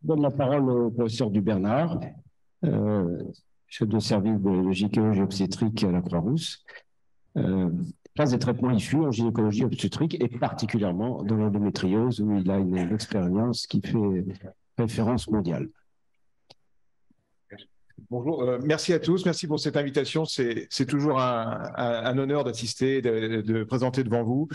Je donne la parole au professeur Dubernard, chef de service de gynécologie obstétrique à la Croix-Rousse. Phase des traitements issus en gynécologie obstétrique et particulièrement dans l'endométriose où il a une expérience qui fait référence mondiale. Bonjour, merci à tous, merci pour cette invitation. C'est toujours un honneur d'assister, de présenter devant vous.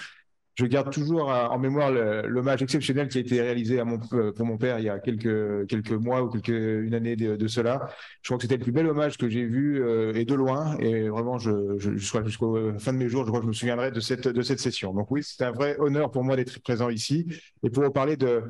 Je garde toujours en mémoire l'hommage exceptionnel qui a été réalisé pour mon père il y a quelques mois ou une année de cela. Je crois que c'était le plus bel hommage que j'ai vu et de loin. Et vraiment, jusqu'au fin de mes jours, je crois que je me souviendrai de cette session. Donc oui, c'est un vrai honneur pour moi d'être présent ici et pour vous parler de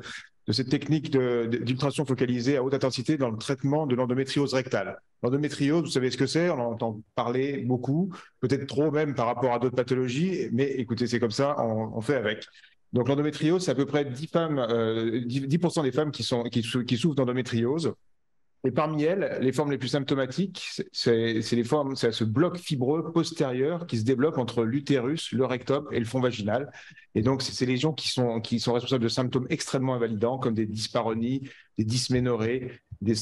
cette technique d'ultrason focalisée à haute intensité dans le traitement de l'endométriose rectale. L'endométriose, vous savez ce que c'est, on en entend parler beaucoup, peut-être trop même par rapport à d'autres pathologies, mais écoutez, c'est comme ça, on fait avec. Donc l'endométriose, c'est à peu près 10% des femmes qui souffrent d'endométriose. Et parmi elles, les formes les plus symptomatiques, c'est ce bloc fibreux postérieur qui se développe entre l'utérus, le rectum et le fond vaginal. Et donc, c'est ces lésions qui sont responsables de symptômes extrêmement invalidants, comme des dyspareunies, des dysménorrhées,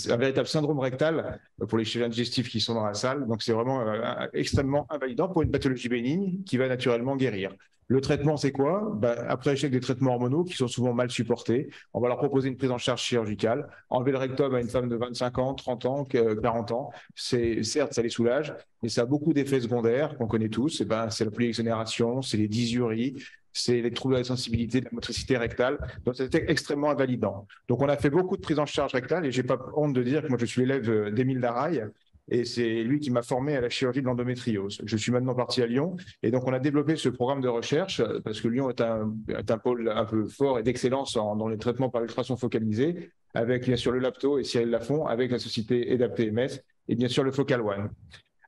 un véritable syndrome rectal pour les chirurgiens digestifs qui sont dans la salle. Donc, c'est vraiment extrêmement invalidant pour une pathologie bénigne qui va naturellement guérir. Le traitement, c'est quoi? Après échec des traitements hormonaux qui sont souvent mal supportés, on va leur proposer une prise en charge chirurgicale. Enlever le rectum à une femme de 25 ans, 30 ans, 40 ans, certes, ça les soulage, mais ça a beaucoup d'effets secondaires qu'on connaît tous. C'est la polyexonération, c'est les dysuries, c'est les troubles de la sensibilité, de la motricité rectale. Donc, c'était extrêmement invalidant. Donc, on a fait beaucoup de prises en charge rectale et je n'ai pas honte de dire que moi, je suis l'élève d'Émile Daraille. Et c'est lui qui m'a formé à la chirurgie de l'endométriose. Je suis maintenant parti à Lyon et donc on a développé ce programme de recherche parce que Lyon est un pôle un peu fort et d'excellence dans les traitements par ultrason focalisé avec bien sûr le Lapto et Cyril Lafont avec la société EDAPT-MS et bien sûr le Focal One.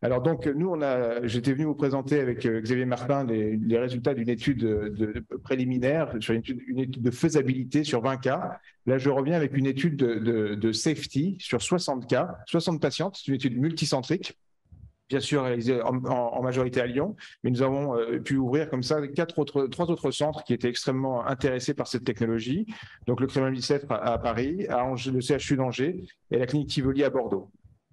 Alors donc j'étais venu vous présenter avec Xavier Martin les résultats d'une étude préliminaire sur une étude de faisabilité sur 20 cas. Là, je reviens avec une étude de safety sur 60 cas, 60 patientes. C'est une étude multicentrique, bien sûr réalisée en majorité à Lyon, mais nous avons pu ouvrir comme ça trois autres centres qui étaient extrêmement intéressés par cette technologie. Donc le Kremlin-Bicêtre à Paris, le CHU d'Angers et la clinique Tivoli à Bordeaux.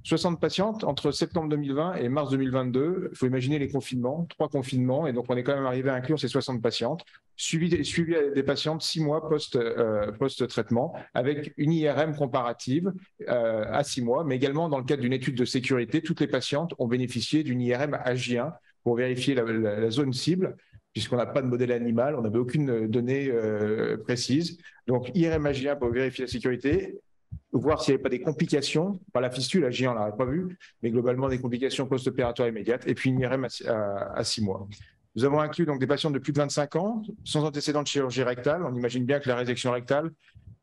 60 patientes entre septembre 2020 et mars 2022. Il faut imaginer les confinements, 3 confinements, et donc on est quand même arrivé à inclure ces 60 patientes, suivi des patientes 6 mois post-traitement, avec une IRM comparative à 6 mois, mais également dans le cadre d'une étude de sécurité, toutes les patientes ont bénéficié d'une IRM AJ1 pour vérifier la zone cible, puisqu'on n'a pas de modèle animal, on n'avait aucune donnée précise. Donc IRM AJ1 pour vérifier la sécurité, voir s'il n'y avait pas des complications, pas la fistule, la J, on ne l'avait pas vu, mais globalement des complications post-opératoires immédiates, et puis une IRM à 6 mois. Nous avons inclus donc des patients de plus de 25 ans, sans antécédent de chirurgie rectale. On imagine bien que la résection rectale,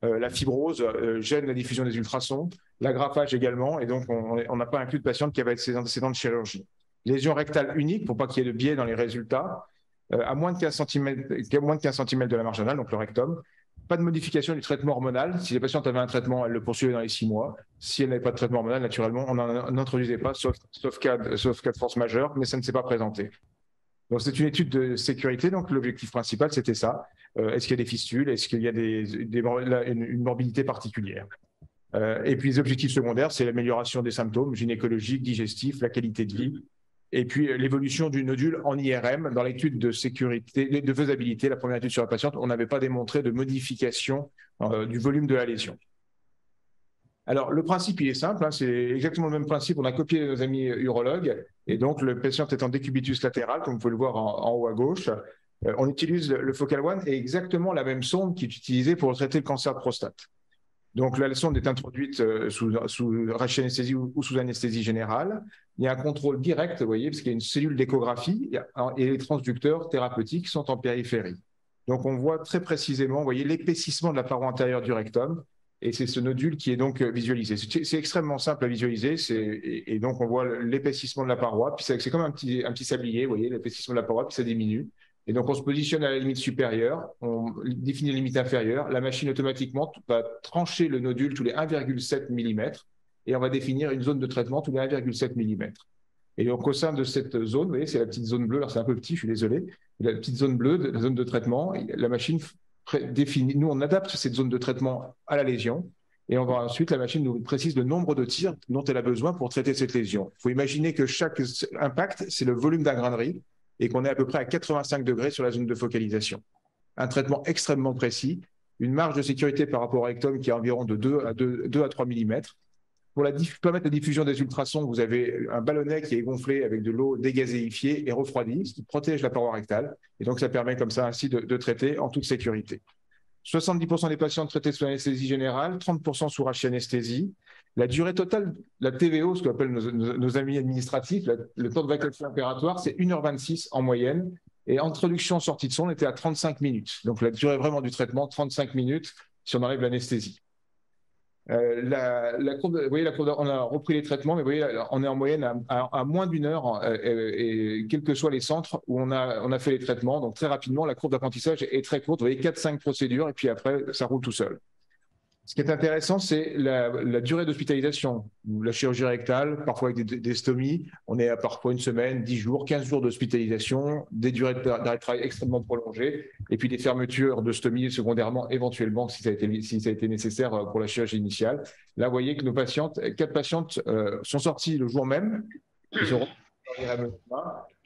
la fibrose gêne la diffusion des ultrasons, l'agrafage également, et donc on n'a pas inclus de patientes qui avaient ces antécédents de chirurgie. Lésion rectale unique, pour pas qu'il y ait de biais dans les résultats, à moins de 15 cm de la marginale, donc le rectum. Pas de modification du traitement hormonal. Si les patientes avaient un traitement, elles le poursuivaient dans les 6 mois. Si elles n'avaient pas de traitement hormonal, naturellement, on n'introduisait pas, sauf cas de force majeure, mais ça ne s'est pas présenté. Donc, c'est une étude de sécurité. Donc, l'objectif principal, c'était ça. Est-ce qu'il y a des fistules? Est-ce qu'il y a une morbidité particulière? Et puis, les objectifs secondaires, c'est l'amélioration des symptômes gynécologiques, digestifs, la qualité de vie. Et puis, l'évolution du nodule en IRM dans l'étude de sécurité, de faisabilité, la première étude sur la patiente, on n'avait pas démontré de modification du volume de la lésion. Alors, le principe, il est simple, hein, c'est exactement le même principe. On a copié nos amis urologues, et donc le patient est en décubitus latéral, comme vous pouvez le voir en haut à gauche. On utilise le Focal One et exactement la même sonde qui est utilisée pour traiter le cancer de prostate. Donc, la sonde est introduite sous rachis-anesthésie ou sous anesthésie générale. Il y a un contrôle direct, vous voyez, parce qu'il y a une cellule d'échographie et les transducteurs thérapeutiques sont en périphérie. Donc, on voit très précisément, vous voyez, l'épaississement de la paroi antérieure du rectum et c'est ce nodule qui est donc visualisé. C'est extrêmement simple à visualiser et donc on voit l'épaississement de la paroi. Puis c'est comme un petit sablier, vous voyez, l'épaississement de la paroi, puis ça diminue. Et donc, on se positionne à la limite supérieure, on définit la limite inférieure, la machine automatiquement va trancher le nodule tous les 1,7 mm et on va définir une zone de traitement tous les 1,7 mm. Et donc, au sein de cette zone, vous voyez, c'est la petite zone bleue, alors c'est un peu petit, je suis désolé, la petite zone bleue, la zone de traitement, la machine définit, nous, on adapte cette zone de traitement à la lésion Et ensuite, la machine nous précise le nombre de tirs dont elle a besoin pour traiter cette lésion. Il faut imaginer que chaque impact, c'est le volume d'un grain de riz et qu'on est à peu près à 85 degrés sur la zone de focalisation. Un traitement extrêmement précis, une marge de sécurité par rapport au rectum qui est environ de 2 à 3 mm. Pour permettre la diffusion des ultrasons, vous avez un ballonnet qui est gonflé avec de l'eau dégazéifiée et refroidie, ce qui protège la paroi rectale. Et donc, ça permet comme ça ainsi de traiter en toute sécurité. 70% des patients traités sous anesthésie générale, 30% sous rachianesthésie. La durée totale, la TVO, ce qu'on appelle nos amis administratifs, le temps de vacation opératoire, c'est 1h26 en moyenne. Et introduction-sortie de son, on était à 35 minutes. Donc la durée vraiment du traitement, 35 minutes si on enlève l'anesthésie. La courbe, vous voyez, on a repris les traitements, mais vous voyez, on est en moyenne à moins d'une heure, et quels que soient les centres où on a fait les traitements. Donc très rapidement, la courbe d'apprentissage est très courte. Vous voyez, 4-5 procédures, et puis après, ça roule tout seul. Ce qui est intéressant, c'est la durée d'hospitalisation. La chirurgie rectale, parfois avec des stomies, on est à parfois une semaine, 10 jours, 15 jours d'hospitalisation, des durées d'arrêt de travail extrêmement prolongées, et puis des fermetures de stomies secondairement, éventuellement, si ça a été nécessaire pour la chirurgie initiale. Là, vous voyez que nos patientes, 4 patientes sont sorties le jour même.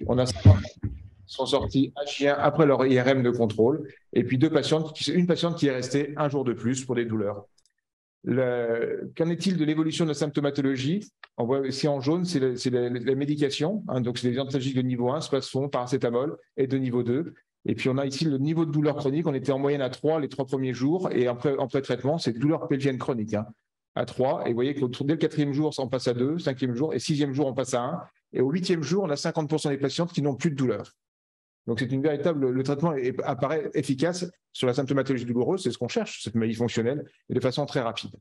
On a sont sortis à chien après leur IRM de contrôle, et puis une patiente qui est restée un jour de plus pour des douleurs. Qu'en est-il de l'évolution de la symptomatologie? On voit ici en jaune, c'est la médication, hein, donc c'est les antalgiques de niveau 1, spasfon, paracétamol, et de niveau 2. Et puis on a ici le niveau de douleur chronique, on était en moyenne à 3 les 3 premiers jours, et après, en pré-traitement, c'est douleur pelvienne chronique, hein, à 3, et vous voyez que dès le 4e jour, on passe à 2, 5e jour, et 6e jour, on passe à 1, et au 8e jour, on a 50% des patientes qui n'ont plus de douleur. Donc, c'est une véritable. Le traitement apparaît efficace sur la symptomatologie douloureuse, c'est ce qu'on cherche, cette maladie fonctionnelle, et de façon très rapide.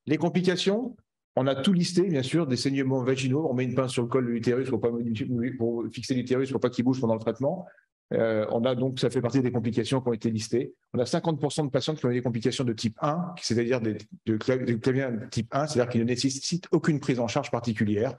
Les complications, on a tout listé, bien sûr, des saignements vaginaux, on met une pince sur le col de l'utérus pour fixer l'utérus pour pas qu'il bouge pendant le traitement. On a donc, ça fait partie des complications qui ont été listées. On a 50% de patients qui ont des complications de type 1, c'est-à-dire de clavien type 1, c'est-à-dire qui ne nécessitent aucune prise en charge particulière.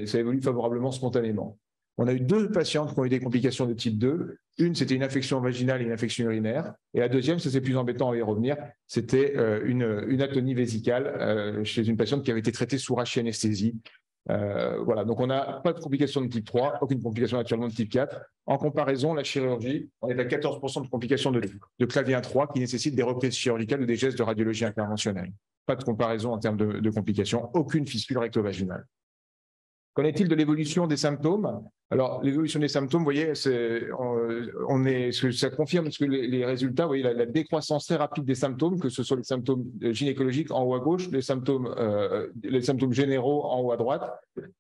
Ça évolue favorablement, spontanément. On a eu 2 patientes qui ont eu des complications de type 2. Une, c'était une infection vaginale et une infection urinaire. Et la deuxième, ça c'est plus embêtant à y revenir, c'était une atonie vésicale chez une patiente qui avait été traitée sous rachianesthésie. Voilà, donc on n'a pas de complications de type 3, aucune complication naturellement de type 4. En comparaison, la chirurgie, on est à 14% de complications de clavien 3 qui nécessitent des reprises chirurgicales ou des gestes de radiologie interventionnelle. Pas de comparaison en termes de complications, aucune fistule recto-vaginale. Qu'en est-il de l'évolution des symptômes? Alors, l'évolution des symptômes, vous voyez, ça confirme que les résultats, vous voyez, la décroissance très rapide des symptômes, que ce soit les symptômes gynécologiques en haut à gauche, les symptômes généraux en haut à droite,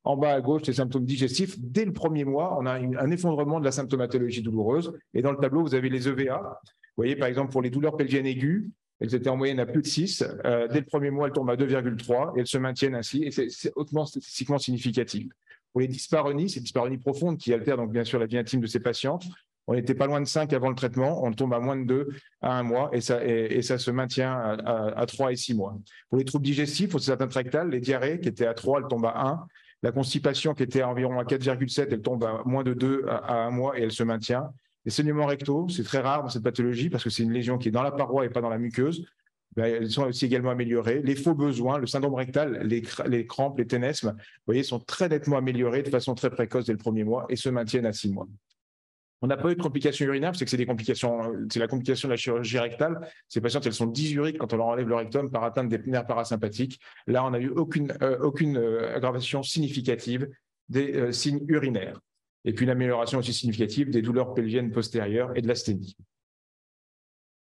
en bas à gauche, les symptômes digestifs. Dès le 1er mois, on a un effondrement de la symptomatologie douloureuse. Et dans le tableau, vous avez les EVA. Vous voyez, par exemple, pour les douleurs pelviennes aiguës, elles étaient en moyenne à plus de 6. Dès le 1er mois, elles tombent à 2,3 et elles se maintiennent ainsi. Et c'est hautement statistiquement significatif. Pour les dyspareunies, ces dyspareunies profondes qui altèrent donc bien sûr la vie intime de ces patientes, on n'était pas loin de 5 avant le traitement, on tombe à moins de 2 à 1 mois et ça se maintient à 3 et 6 mois. Pour les troubles digestifs, pour certains rectales, les diarrhées qui étaient à 3, elles tombent à 1. La constipation qui était environ à 4,7, elle tombe à moins de 2 à 1 mois et elle se maintient. Les saignements rectaux, c'est très rare dans cette pathologie parce que c'est une lésion qui est dans la paroi et pas dans la muqueuse. Elles sont aussi également améliorées. Les faux besoins, le syndrome rectal, les crampes, les ténesmes, vous voyez, sont très nettement améliorés de façon très précoce dès le 1er mois et se maintiennent à 6 mois. On n'a pas eu de complications urinaires, parce que c'est la complication de la chirurgie rectale. Ces patientes, elles sont dysuriques quand on leur enlève le rectum par atteinte des nerfs parasympathiques. Là, on n'a eu aucune aggravation significative des signes urinaires. Et puis une amélioration aussi significative des douleurs pelviennes postérieures et de l'asthénie.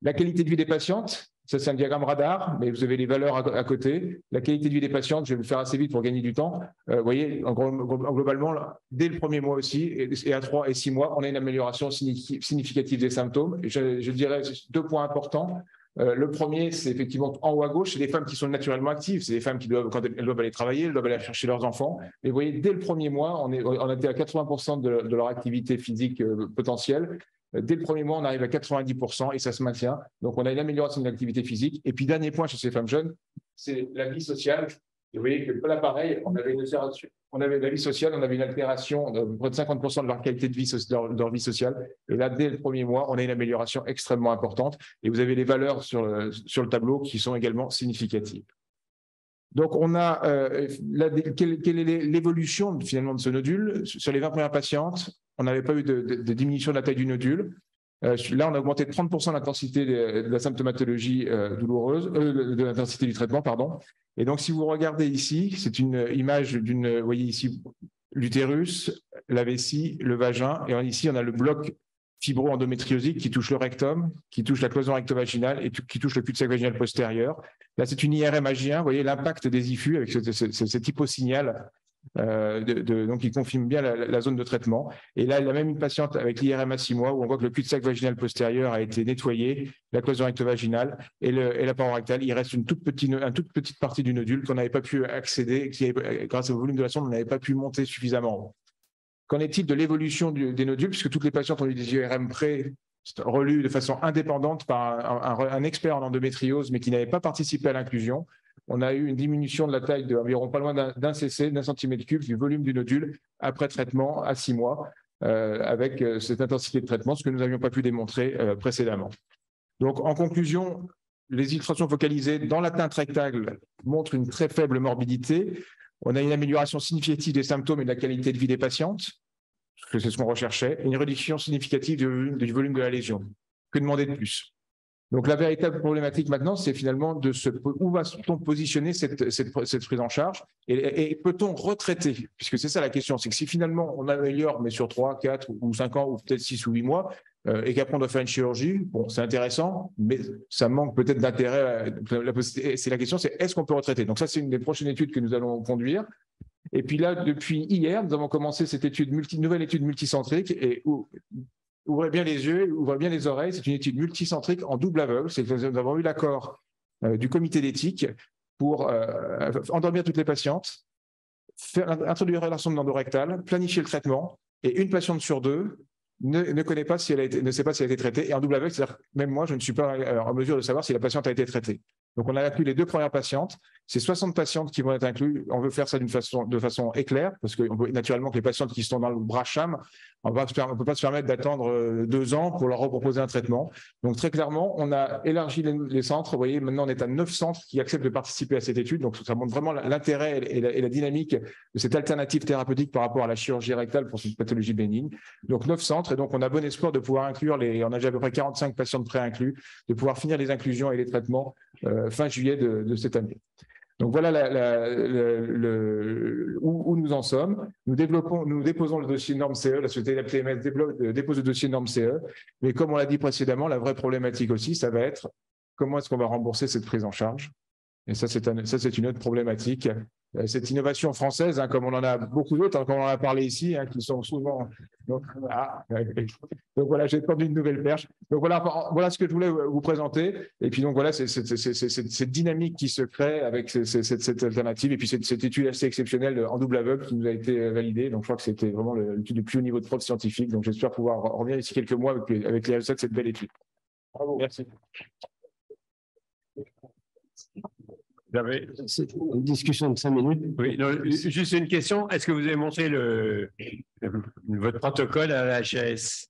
La qualité de vie des patientes, ça c'est un diagramme radar, mais vous avez les valeurs à côté. La qualité de vie des patientes, je vais le faire assez vite pour gagner du temps. Vous voyez, globalement, dès le 1er mois aussi, et à 3 et 6 mois, on a une amélioration significative des symptômes. Et je dirais 2 points importants. Le premier, c'est effectivement en haut à gauche, c'est des femmes qui sont naturellement actives, c'est des femmes qui doivent, quand elles doivent aller travailler, elles doivent aller chercher leurs enfants. Mais vous voyez, dès le 1er mois, on était à 80% de leur activité physique potentielle. Dès le 1er mois, on arrive à 90% et ça se maintient. Donc, on a une amélioration de l'activité physique. Et puis, dernier point chez ces femmes jeunes, c'est la vie sociale. Et vous voyez que là, pareil, on avait la vie sociale, on avait une altération de près de 50% de leur qualité de vie, de leur vie sociale. Et là, dès le premier mois, on a une amélioration extrêmement importante. Et vous avez les valeurs sur le tableau qui sont également significatives. Donc, on a quelle est l'évolution finalement de ce nodule. Sur les 20 premières patientes, on n'avait pas eu de diminution de la taille du nodule. Là, on a augmenté de 30% l'intensité de la symptomatologie douloureuse, de l'intensité du traitement, pardon. Et donc, si vous regardez ici, c'est une image vous voyez ici, l'utérus, la vessie, le vagin, et ici, on a le bloc fibro-endométriosique qui touche le rectum, qui touche la cloison rectovaginale et qui touche le cul-de-sac vaginal postérieur. Là, c'est une IRM AG1, vous voyez l'impact des IFU avec cet hyposignal. Donc, il confirme bien la zone de traitement. Et là, il a même une patiente avec l'IRM à 6 mois où on voit que le cul-de-sac vaginal postérieur a été nettoyé, la cloison rectovaginale et la paroi rectale. Il reste une toute petite partie du nodule qu'on n'avait pas pu accéder, grâce au volume de la sonde, on n'avait pas pu monter suffisamment. Qu'en est-il de l'évolution des nodules, puisque toutes les patientes ont eu des IRM relus de façon indépendante par un expert en endométriose, mais qui n'avait pas participé à l'inclusion. On a eu une diminution de la taille d'environ pas loin d'un cc, d'un centimètre cube du volume du nodule après traitement à 6 mois, avec cette intensité de traitement, ce que nous n'avions pas pu démontrer précédemment. Donc, en conclusion, les illustrations focalisées dans l'atteinte rectale montrent une très faible morbidité. On a une amélioration significative des symptômes et de la qualité de vie des patientes, parce que c'est ce qu'on recherchait, et une réduction significative du volume de la lésion. Que demander de plus? Donc, la véritable problématique maintenant, c'est finalement où va-t-on positionner cette prise en charge et peut-on retraiter? Puisque c'est ça la question, c'est que si finalement on améliore, mais sur 3, 4 ou 5 ans, ou peut-être 6 ou 8 mois, et qu'après on doit faire une chirurgie, bon, c'est intéressant, mais ça manque peut-être d'intérêt. C'est la question, c'est est-ce qu'on peut retraiter? Donc ça, c'est une des prochaines études que nous allons conduire. Et puis là, depuis hier, nous avons commencé cette nouvelle étude multicentrique et ouvrez bien les yeux, ouvrez bien les oreilles. C'est une étude multicentrique en double aveugle. Nous avons eu l'accord du comité d'éthique pour endormir toutes les patientes, introduire la sonde endorectale, planifier le traitement, et une patiente sur deux ne connaît pas si ne sait pas si elle a été traitée. Et en double aveugle, c'est-à-dire même moi, je ne suis pas en mesure de savoir si la patiente a été traitée. Donc, on a inclus les 2 premières patientes. C'est 60 patientes qui vont être incluses. On veut faire ça de façon éclair, parce que naturellement, que les patientes qui sont dans le bras CHAM, on ne peut pas se permettre d'attendre 2 ans pour leur reproposer un traitement. Donc, très clairement, on a élargi les centres. Vous voyez, maintenant, on est à 9 centres qui acceptent de participer à cette étude. Donc, ça montre vraiment l'intérêt et la dynamique de cette alternative thérapeutique par rapport à la chirurgie rectale pour cette pathologie bénigne. Donc, 9 centres. Et donc, on a bon espoir de pouvoir inclure on a déjà à peu près 45 patientes pré-inclus, de pouvoir finir les inclusions et les traitements fin juillet de cette année. Donc voilà où nous en sommes. Nous déposons le dossier norme CE, la société LabTMS dépose le dossier norme CE, mais comme on l'a dit précédemment, la vraie problématique aussi, ça va être comment est-ce qu'on va rembourser cette prise en charge. Et ça, c'est une autre problématique. Cette innovation française, comme on en a beaucoup d'autres, comme on en a parlé ici, qui sont souvent… Donc voilà, j'ai tendu une nouvelle perche. Donc voilà ce que je voulais vous présenter. Et puis donc voilà, c'est cette dynamique qui se crée avec cette alternative. Et puis cette étude assez exceptionnelle en double aveugle qui nous a été validée. Donc je crois que c'était vraiment l'étude du plus haut niveau de preuve scientifique. Donc j'espère pouvoir revenir ici quelques mois avec les résultats de cette belle étude. Bravo. Merci. C'est une discussion de 5 minutes. Oui, non, juste une question. Est-ce que vous avez montré votre protocole à la HAS?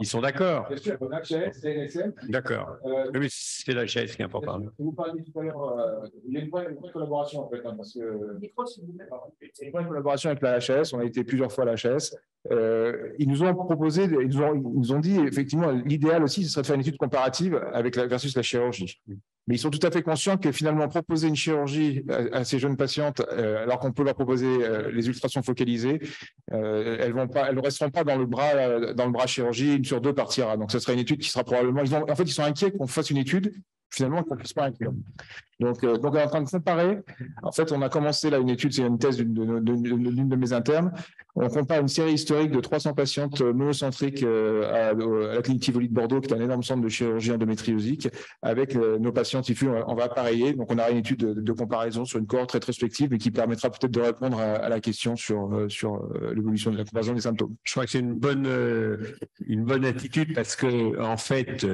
Ils sont d'accord? Bien sûr, HAS, CNSM. D'accord. Oui, c'est la HAS qui est important. Vous parliez tout à l'heure, il y a une vraie collaboration en fait, parce que c'est une vraie collaboration avec la HAS. On a été plusieurs fois à la HAS. Ils nous ont proposé, ils nous ont dit effectivement l'idéal aussi, ce serait de faire une étude comparative versus la chirurgie. Mais ils sont tout à fait conscients que finalement proposer une chirurgie à ces jeunes patientes, alors qu'on peut leur proposer les ultrasons focalisés, elles ne resteront pas dans le bras chirurgie, 1 sur 2 partira. Donc ce serait une étude qui sera probablement… En fait, ils sont inquiets qu'on fasse une étude finalement qu'on ne puisse pas inclure. Donc, on est en train de comparer. En fait, on a commencé là une étude, c'est une thèse d'une de mes internes. On compare une série historique de 300 patientes monocentriques à la clinique Tivoli de Bordeaux, qui est un énorme centre de chirurgie endométriosique, avec nos patientes IFU. On va appareiller. Donc, on a une étude de comparaison sur une cohorte rétrospective, mais qui permettra peut-être de répondre à la question sur l'évolution de la comparaison des symptômes. Je crois que c'est une bonne attitude parce que, en fait,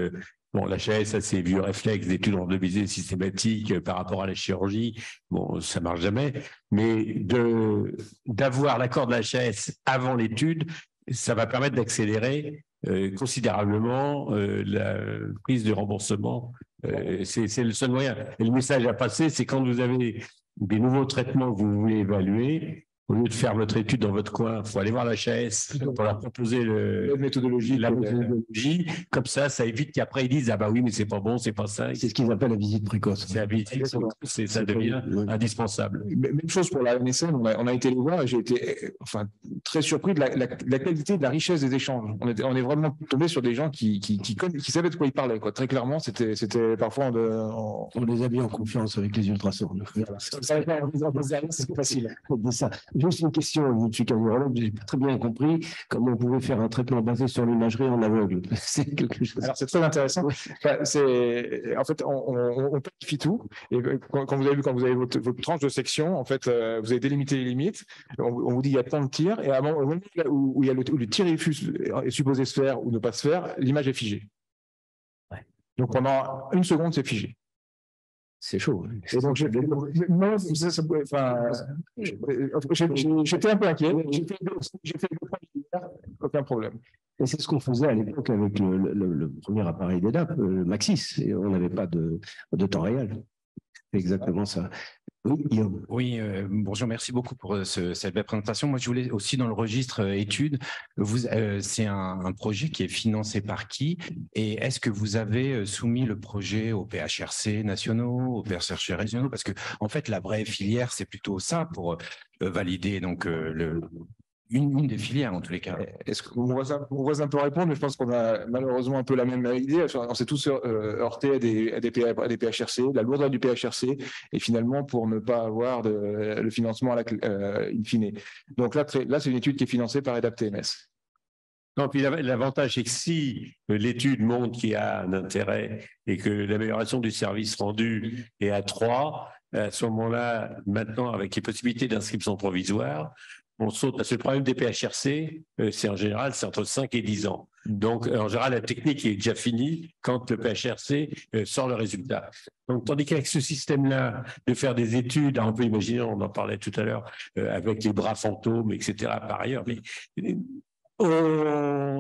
Bon, l'HAS, ça c'est vieux réflexe d'études randomisées systématiques par rapport à la chirurgie. Bon, ça marche jamais. Mais d'avoir l'accord de l'HAS avant l'étude, ça va permettre d'accélérer considérablement la prise de remboursement. C'est le seul moyen. Et le message à passer, c'est quand vous avez des nouveaux traitements que vous voulez évaluer, au lieu de faire votre étude dans votre coin, il faut aller voir la HAS pour leur proposer la méthodologie. Comme ça évite qu'après ils disent ah bah oui mais c'est pas bon, c'est pas ça. C'est ce qu'ils appellent la visite précoce. C'est la visite précoce, ça devient indispensable. Même chose pour la NSM, on a été les voir et j'ai été très surpris de la qualité, de la richesse des échanges. On est vraiment tombé sur des gens qui savaient de quoi ils parlaient, quoi. Très clairement, c'était parfois on les a mis en confiance avec les ultrasons. C'est facile. Ça. Juste une question, je suis cardiologue, j'ai pas très bien compris comment on pouvait faire un traitement basé sur l'imagerie en aveugle. C'est quelque chose. Alors c'est très intéressant. En fait, on planifie tout. Et quand vous avez votre tranche de section, en fait, vous avez délimité les limites. On vous dit il y a tant de tirs, et au moment où le tir est supposé se faire ou ne pas se faire, l'image est figée. Ouais. Donc pendant une seconde, c'est figé. C'est chaud. Et donc, j'étais un peu inquiet. J'ai fait aucun problème. Et c'est ce qu'on faisait à l'époque avec le premier appareil d'EDAP, le Maxis. Et on n'avait pas de temps réel. C'est exactement ça. Oui, Guillaume. Oui, bonjour, merci beaucoup pour cette belle présentation. Moi, je voulais aussi dans le registre études, c'est un projet qui est financé par qui? Et est-ce que vous avez soumis le projet aux PHRC nationaux, aux PHRC régionaux? Parce que en fait, la vraie filière, c'est plutôt ça pour valider donc une des filières en tous les cas. Est-ce que mon voisin peut répondre? Mais je pense qu'on a malheureusement un peu la même idée. On s'est tous heurtés à des PHRC, la lourdeur du PHRC, et finalement pour ne pas avoir le financement in fine. Donc là, c'est une étude qui est financée par EDAP-TMS. Non, puis l'avantage, c'est que si l'étude montre qu'il y a un intérêt et que l'amélioration du service rendu est à 3, à ce moment-là, maintenant, avec les possibilités d'inscription provisoire, on saute. Parce que le problème des PHRC, c'est en général, c'est entre 5 et 10 ans. Donc, en général, la technique est déjà finie quand le PHRC sort le résultat. Donc, tandis qu'avec ce système-là, de faire des études, on peut imaginer, on en parlait tout à l'heure, avec les bras fantômes, etc. par ailleurs, mais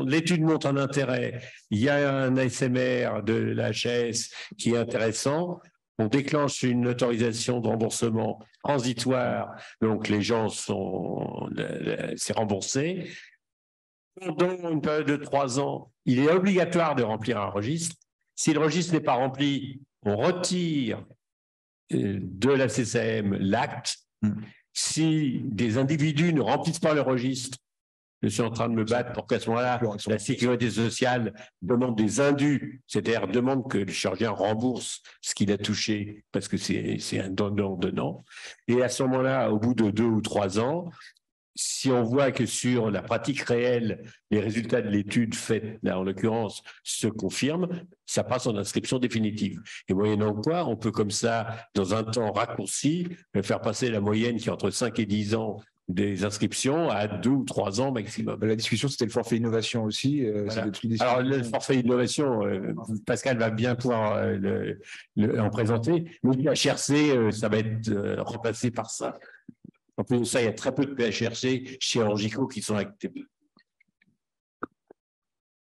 l'étude montre un intérêt, il y a un ASMR de la HAS qui est intéressant, on déclenche une autorisation de remboursement transitoire, donc les gens c'est remboursé. Pendant une période de 3 ans, il est obligatoire de remplir un registre. Si le registre n'est pas rempli, on retire de la CCAM l'acte. Si des individus ne remplissent pas le registre, je suis en train de me battre pour qu'à ce moment-là, la sécurité sociale demande des indus, c'est-à-dire demande que le chirurgien rembourse ce qu'il a touché, parce que c'est un donnant-donnant. Et à ce moment-là, au bout de 2 ou 3 ans, si on voit que sur la pratique réelle, les résultats de l'étude faite, là, en l'occurrence, se confirment, ça passe en inscription définitive. Et moyennant quoi, on peut comme ça, dans un temps raccourci, faire passer la moyenne qui est entre 5 et 10 ans des inscriptions à 2 ou 3 ans maximum. La discussion, c'était le forfait innovation aussi. Voilà. Alors, le forfait innovation, Pascal va bien pouvoir en présenter. Mais le HRC, ça va être remplacé par ça. En plus de ça, il y a très peu de PHRC chirurgicaux qui sont actifs.